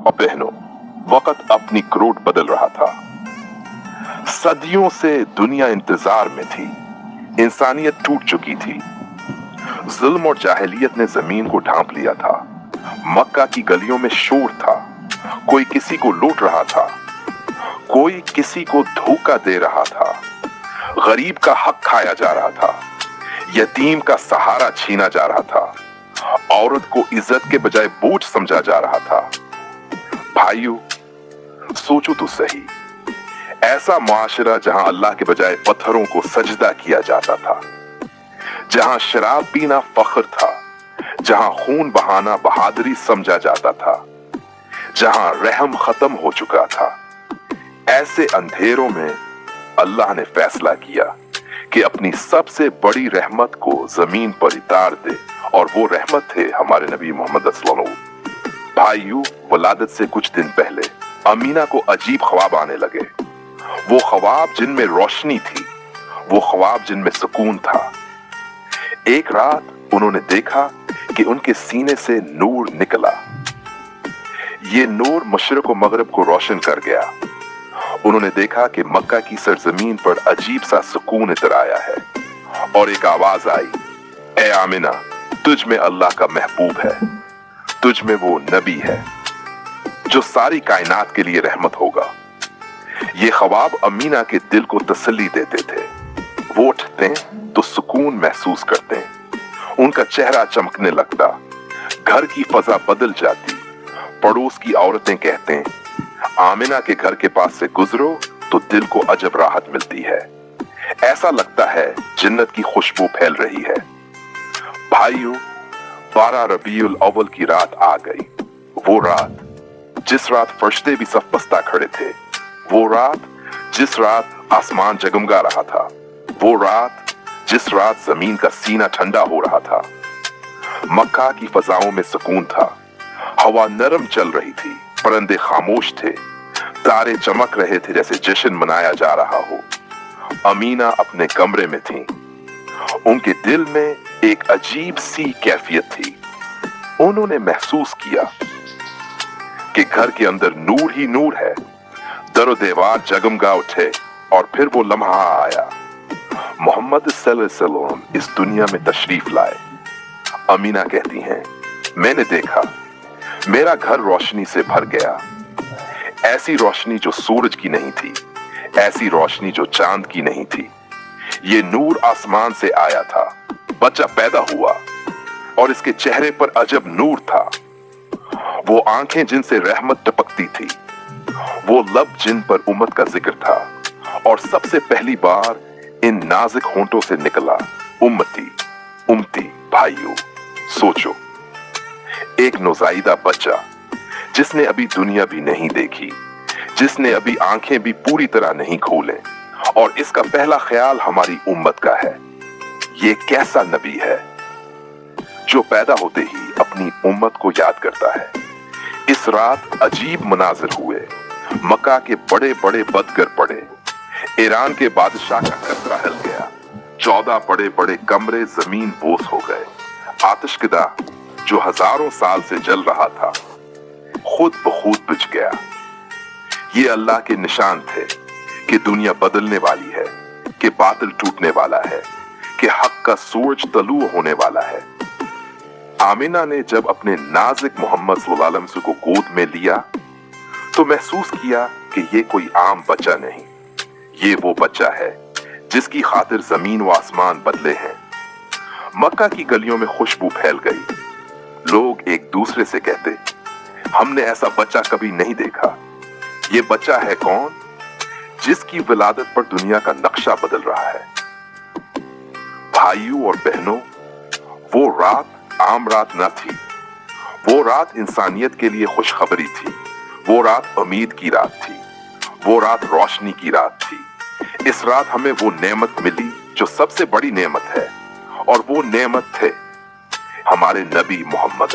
और बहनों, वक्त अपनी करोट बदल रहा था। सदियों से दुनिया इंतजार में थी। इंसानियत टूट चुकी थी। जुल्म और जाहिलियत ने जमीन को ढांप लिया था। मक्का की गलियों में शोर था। कोई किसी को लूट रहा था, कोई किसी को धोखा दे रहा था। गरीब का हक खाया जा रहा था, यतीम का सहारा छीना जा रहा था, औरत को इज्जत के बजाय बोझ समझा जा रहा था। भाइयों, सोचो तो सही, ऐसा मुआशरा जहां अल्लाह के बजाय पत्थरों को सजदा किया जाता था, जहां शराब पीना फख्र था, जहां खून बहाना बहादुरी समझा जाता था, जहां रहम खत्म हो चुका था, ऐसे अंधेरों में अल्लाह ने फैसला किया कि अपनी सबसे बड़ी रहमत को जमीन पर उतार दे, और वो रहमत थे हमारे नबी मोहम्मद सल्लल्लाहु अलैहि वसल्लम। भाइयों, वलादत से कुछ दिन पहले अमीना को अजीब ख्वाब आने लगे। वो ख्वाब जिनमें रोशनी थी, वो ख्वाब जिनमें सुकून था। एक रात उन्होंने देखा कि उनके सीने से नूर निकला। ये नूर मशरिक और मगरिब को रोशन कर गया। उन्होंने देखा कि मक्का की सरजमीन पर अजीब सा सुकून इतर आया है, और एक आवाज आई, ए आमिना, तुझ में अल्लाह का महबूब है, तुझ में वो नबी है जो सारी कायनात के लिए रहमत होगा। ये ख्वाब अमीना के दिल को तसल्ली देते थे। वो उठते तो सुकून महसूस करते, उनका चेहरा चमकने लगता, घर की फजा बदल जाती। पड़ोस की औरतें कहते, आमिना के घर के पास से गुजरो तो दिल को अजब राहत मिलती है, ऐसा लगता है जन्नत की खुशबू फैल रही है। भाइयों, 12 रबीउल अव्वल की रात आ गई। वो रात जिस रात फरिश्ते भी सफ बस्ता खड़े थे, वो रात जिस रात आसमान जगमगा रहा था, वो रात जिस रात जमीन का सीना ठंडा हो रहा था। मक्का की फजाओं में सुकून था, हवा नरम चल रही थी, परिंदे खामोश थे, तारे चमक रहे थे जैसे जश्न मनाया जा रहा हो। अमीना अपने कमरे में थीं। उनके दिल में एक अजीब सी कैफियत थी। उन्होंने महसूस किया कि घर के अंदर नूर ही नूर है। दरो दीवार जगमगा उठे, और फिर वो लम्हा आया, मोहम्मद सल्लल्लाहु अलैहि वसल्लम इस दुनिया में तशरीफ लाए। अमीना कहती हैं, मैंने देखा मेरा घर रोशनी से भर गया, ऐसी रोशनी जो सूरज की नहीं थी, ऐसी रोशनी जो चांद की नहीं थी। ये नूर आसमान से आया था। बच्चा पैदा हुआ और इसके चेहरे पर अजब नूर था। वो आंखें जिनसे रहमत टपकती थी, वो लब जिन पर उम्मत का जिक्र था, और सबसे पहली बार इन नाजुक होंठों से निकला, उम्मती उम्मती। भाइयों, सोचो, एक नौज़ाइदा बच्चा जिसने अभी दुनिया भी नहीं देखी, जिसने अभी आंखें भी पूरी तरह नहीं खोले, और इसका पहला ख्याल हमारी उम्मत का है। ये कैसा नबी है जो पैदा होते ही अपनी उम्मत को याद करता है। इस रात अजीब मनाजिर हुए। मक्का के बड़े बड़े बदगर पड़े, ईरान के बादशाह का कसरा हिल गया, 14 बड़े बड़े कमरे जमीन बोस हो गए। आतिशकदा जो हजारों साल से जल रहा था, खुद बखुद बुझ गया। ये अल्लाह के निशान थे कि दुनिया बदलने वाली है, कि बातिल टूटने वाला है, कि हक का सूरज तलू होने वाला है। आमिना ने जब अपने नाज़िक मोहम्मद सल्लल्लाहु अलैहि वसल्लम को गोद में लिया तो महसूस किया कि ये कोई आम बच्चा नहीं, ये वो बच्चा है जिसकी खातिर जमीन व आसमान बदले हैं। मक्का की गलियों में खुशबू फैल गई। लोग एक दूसरे से कहते, हमने ऐसा बच्चा कभी नहीं देखा। ये बच्चा है कौन जिसकी विलादत पर दुनिया का नक्शा बदल रहा है। भाइयों और बहनों, वो रात आम रात न थी। वो रात इंसानियत के लिए खुशखबरी थी। वो रात उम्मीद की रात थी। वो रात रोशनी की रात थी। इस रात हमें वो नेमत मिली जो सबसे बड़ी नेमत है, और वो नेमत थे हमारे नबी मोहम्मद।